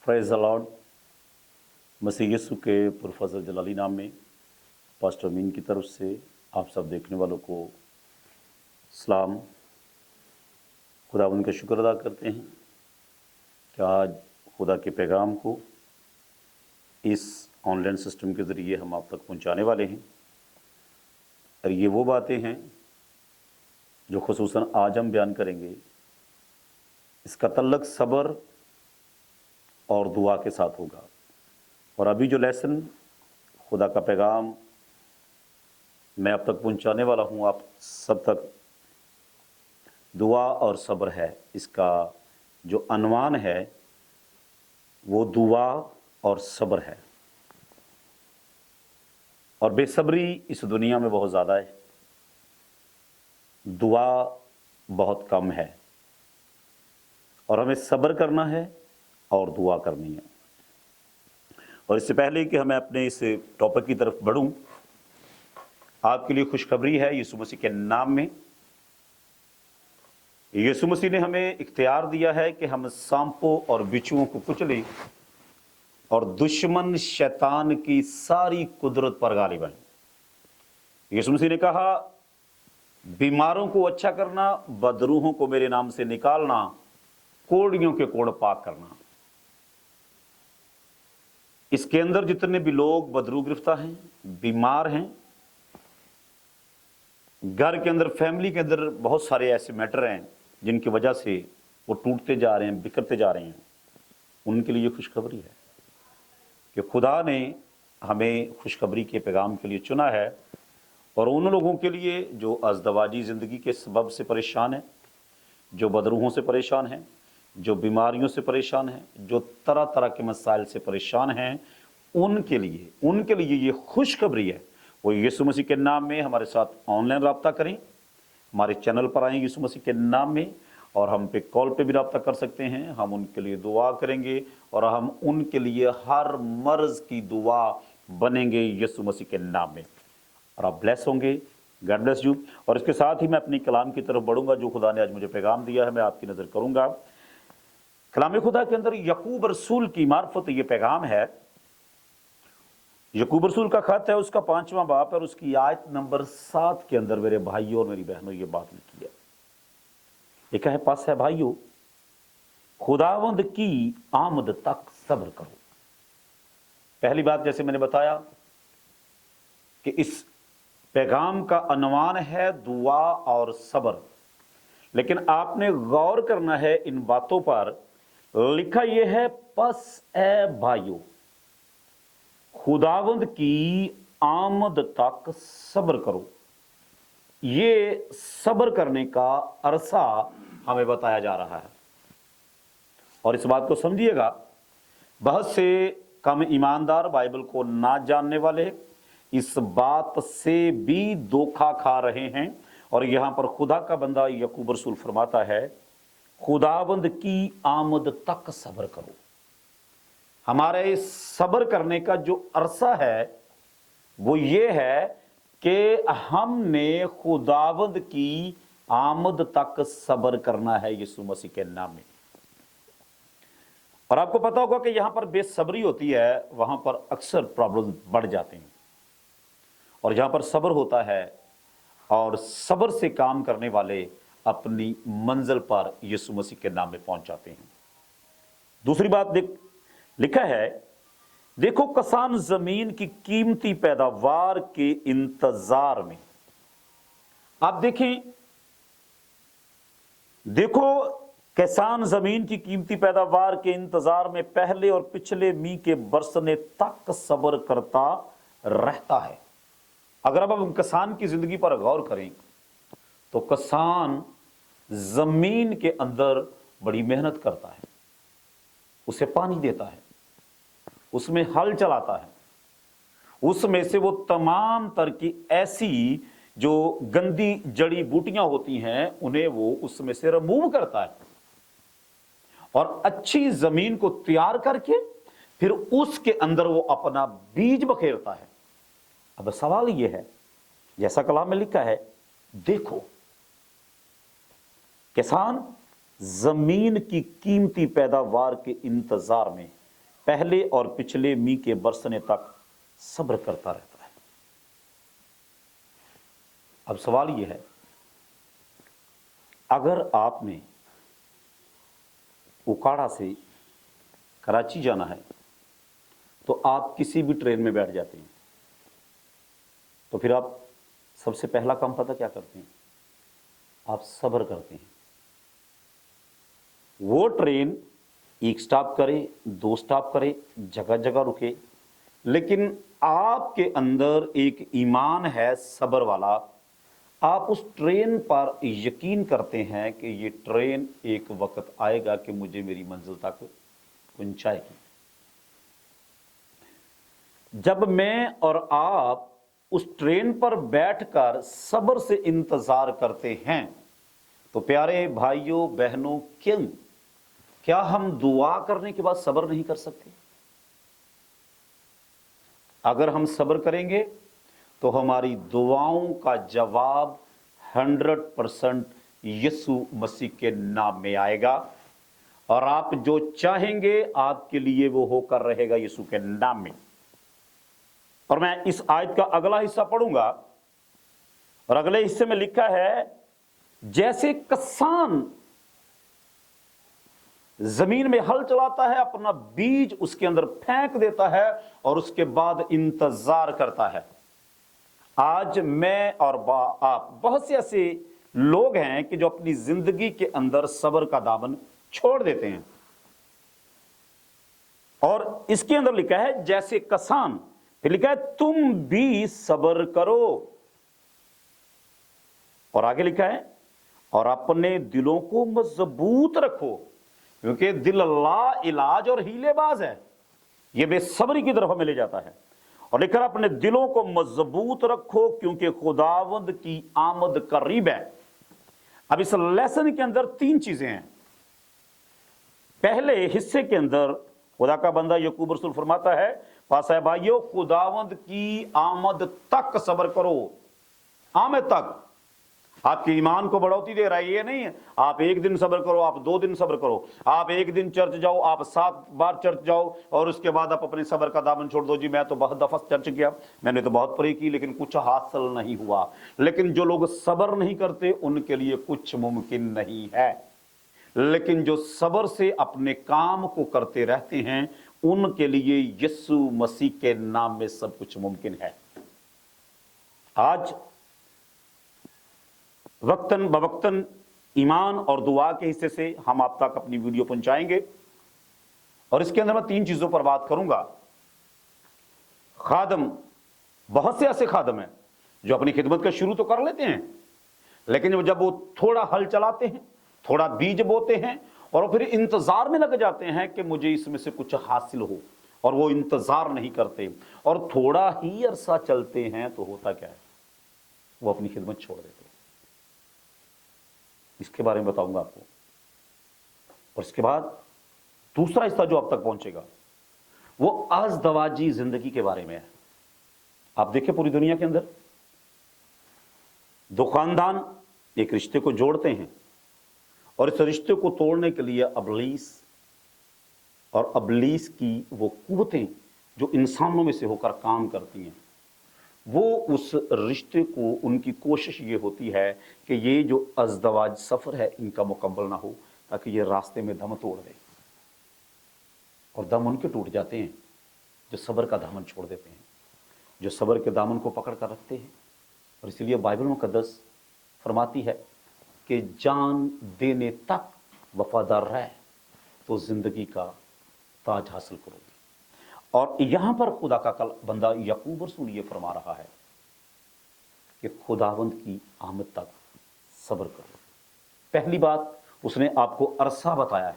Praise the Lord. मसीह यीशु के पुरफजल जलाली नाम में पास्टर अमीन की तरफ से आप सब देखने वालों को सलाम। खुदा उनका शुक्र अदा करते हैं कि आज खुदा के पैगाम को इस ऑनलाइन सिस्टम के ज़रिए हम आप तक पहुंचाने वाले हैं। और ये वो बातें हैं जो खुसूसन आज हम बयान करेंगे, इसका तल्लक सब्र और दुआ के साथ होगा। और अभी जो लेसन खुदा का पैगाम मैं अब तक पहुंचाने वाला हूं आप सब तक, दुआ और सब्र है। इसका जो अनवान है वो दुआ और सब्र है। और बेसब्री इस दुनिया में बहुत ज़्यादा है, दुआ बहुत कम है। और हमें सब्र करना है और दुआ करनी है। और इससे पहले कि मैं अपने इस टॉपिक की तरफ बढ़ूं, आपके लिए खुशखबरी है यीशु मसीह के नाम में। यीशु मसीह ने हमें इख्तियार दिया है कि हम सांपों और बिच्छुओं को कुचलें और दुश्मन शैतान की सारी कुदरत पर गालिब बने। यीशु मसीह ने कहा, बीमारों को अच्छा करना, बदरूहों को मेरे नाम से निकालना, कोड़ियों के कोड़ पाक करना। इसके अंदर जितने भी लोग बदरू गिरफ्तार हैं, बीमार हैं, घर के अंदर, फैमिली के अंदर बहुत सारे ऐसे मैटर हैं जिनकी वजह से वो टूटते जा रहे हैं, बिखरते जा रहे हैं, उनके लिए खुशखबरी है कि खुदा ने हमें खुशखबरी के पैगाम के लिए चुना है। और उन लोगों के लिए जो अज़दवाजी ज़िंदगी के सबब से परेशान हैं, जो बदरूहों से परेशान हैं, जो बीमारियों से परेशान हैं, जो तरह तरह के मसाइल से परेशान हैं, उनके लिए ये खुशखबरी है। वो यीशु मसीह के नाम में हमारे साथ ऑनलाइन रब्ता करें, हमारे चैनल पर आएँ यीशु मसीह के नाम में, और हम पे कॉल पे भी रब्ता कर सकते हैं। हम उनके लिए दुआ करेंगे और हम उनके लिए हर मर्ज की दुआ बनेंगे यीशु मसीह के नाम में। और आप ब्लेस होंगे। God bless you. और इसके साथ ही मैं अपनी कलाम की तरफ बढ़ूंगा जो खुदा ने आज मुझे पैगाम दिया है, मैं आपकी नज़र करूंगा। कलाम खुदा के अंदर यकूब रसूल की मार्फत ये पैगाम है। यकूब रसूल का खत है, उसका 5वां बाब और उसकी आयत नंबर 7 के अंदर मेरे भाइयों और मेरी बहनों ये बात लिखी है। लिखा है, पास है भाइयों, खुदावंद की आमद तक सब्र करो। पहली बात, जैसे मैंने बताया कि इस पैगाम का अनवान है दुआ और सब्र, लेकिन आपने गौर करना है इन बातों पर। लिखा यह है, पस ए भाइयों, खुदावंद की आमद तक सब्र करो। ये सब्र करने का अरसा हमें बताया जा रहा है। और इस बात को समझिएगा, बहुत से कम ईमानदार, बाइबल को ना जानने वाले इस बात से भी धोखा खा रहे हैं। और यहां पर खुदा का बंदा यकूब रसूल फरमाता है, खुदावंद की आमद तक सब्र करो। हमारे सब्र करने का जो अरसा है वो ये है कि हमने खुदावंद की आमद तक सब्र करना है यीशु मसीह के नाम में। और आपको पता होगा कि यहां पर बेसब्री होती है, वहां पर अक्सर प्रॉब्लम बढ़ जाते हैं। और जहां पर सब्र होता है और सब्र से काम करने वाले अपनी मंजिल पर यीशु मसीह के नाम में पहुंच जाते हैं। दूसरी बात लिखा है, देखो किसान जमीन की कीमती पैदावार के इंतजार में। आप देखें, देखो किसान जमीन की कीमती पैदावार के इंतजार में पहले और पिछले मींह के बरसने तक सब्र करता रहता है। अगर अब हम किसान की जिंदगी पर गौर करें तो किसान जमीन के अंदर बड़ी मेहनत करता है, उसे पानी देता है, उसमें हल चलाता है, उसमें से वो तमाम तरह की ऐसी जो गंदी जड़ी बूटियां होती हैं उन्हें वो उसमें से रिमूव करता है और अच्छी जमीन को तैयार करके फिर उसके अंदर वो अपना बीज बखेरता है। अब सवाल ये है, जैसा कलाम में लिखा है, देखो किसान जमीन की कीमती पैदावार के इंतजार में पहले और पिछले मी के बरसने तक सब्र करता रहता है। अब सवाल यह है, अगर आपने उकाड़ा से कराची जाना है तो आप किसी भी ट्रेन में बैठ जाते हैं, तो फिर आप सबसे पहला काम पता क्या करते हैं? आप सब्र करते हैं। वो ट्रेन एक स्टॉप करे, दो स्टॉप करे, जगह जगह रुके, लेकिन आपके अंदर एक ईमान है सब्र वाला। आप उस ट्रेन पर यकीन करते हैं कि ये ट्रेन एक वक्त आएगा कि मुझे मेरी मंजिल तक पहुंचाएगी। जब मैं और आप उस ट्रेन पर बैठकर सब्र से इंतजार करते हैं, तो प्यारे भाइयों बहनों, क्या हम दुआ करने के बाद सब्र नहीं कर सकते? अगर हम सब्र करेंगे तो हमारी दुआओं का जवाब 100% यीशु मसीह के नाम में आएगा, और आप जो चाहेंगे आपके लिए वो होकर रहेगा यीशु के नाम में। और मैं इस आयत का अगला हिस्सा पढ़ूंगा, और अगले हिस्से में लिखा है, जैसे किसान जमीन में हल चलाता है, अपना बीज उसके अंदर फेंक देता है और उसके बाद इंतजार करता है। आज मैं और आप बहुत से ऐसे लोग हैं कि जो अपनी जिंदगी के अंदर सब्र का दामन छोड़ देते हैं। और इसके अंदर लिखा है जैसे किसान, फिर लिखा है तुम भी सब्र करो, और आगे लिखा है और अपने दिलों को मजबूत रखो, क्योंकि दिल ला इलाज और हीलेबाज है, यह बेसब्री की तरफ हमें ले जाता है। और लिखा है अपने दिलों को मजबूत रखो क्योंकि खुदावंद की आमद करीब है। अब इस लेसन के अंदर 3 चीजें हैं। पहले हिस्से के अंदर खुदा का बंदा याकूब रसूल फरमाता है, पास है भाइयों, खुदावंद की आमद तक सब्र करो। आमद तक आपके ईमान को बढ़ोतरी दे रहा है, ये नहीं है आप एक दिन सब्र करो, आप 2 दिन सब्र करो, आप एक दिन चर्च जाओ, आप 7 बार चर्च जाओ, और उसके बाद आप अपने सब्र का दामन छोड़ दो। जी मैं तो बहुत दफा चर्च गया, मैंने तो बहुत प्रे की, लेकिन कुछ हासिल नहीं हुआ। लेकिन जो लोग सब्र नहीं करते उनके लिए कुछ मुमकिन नहीं है, लेकिन जो सब्र से अपने काम को करते रहते हैं उनके लिए यीशु मसीह के नाम में सब कुछ मुमकिन है। आज वक्तन बवक्तन ईमान और दुआ के हिस्से से हम आप तक अपनी वीडियो पहुंचाएंगे, और इसके अंदर मैं 3 चीजों पर बात करूंगा। खादम, बहुत से ऐसे खादम हैं जो अपनी खिदमत का शुरू तो कर लेते हैं, लेकिन जब वो थोड़ा हल चलाते हैं, थोड़ा बीज बोते हैं, और फिर इंतजार में लग जाते हैं कि मुझे इसमें से कुछ हासिल हो, और वो इंतजार नहीं करते, और थोड़ा ही अरसा चलते हैं तो होता क्या है, वो अपनी खिदमत छोड़ देते हैं। इसके बारे में बताऊंगा आपको। और इसके बाद दूसरा हिस्सा जो आप तक पहुंचेगा वो अज़दवाजी जिंदगी के बारे में है। आप देखिए पूरी दुनिया के अंदर 2 खानदान एक रिश्ते को जोड़ते हैं, और इस रिश्ते को तोड़ने के लिए अबलीस की वो कुव्वतें जो इंसानों में से होकर काम करती हैं, वो उस रिश्ते को, उनकी कोशिश ये होती है कि ये जो अज़दवाज सफ़र है इनका मुकम्मल ना हो, ताकि ये रास्ते में दम तोड़ दे। और दम उनके टूट जाते हैं जो सब्र का दामन छोड़ देते हैं, जो सब्र के दामन को पकड़ कर रखते हैं। और इसलिए बाइबल मुक़द्दस फरमाती है कि जान देने तक वफादार रह तो ज़िंदगी का ताज हासिल करोगे। और यहां पर खुदा का कल बंदा याकूब रसूल ये फरमा रहा है कि खुदावंद की आमद तक सब्र करो। पहली बात उसने आपको अरसा बताया है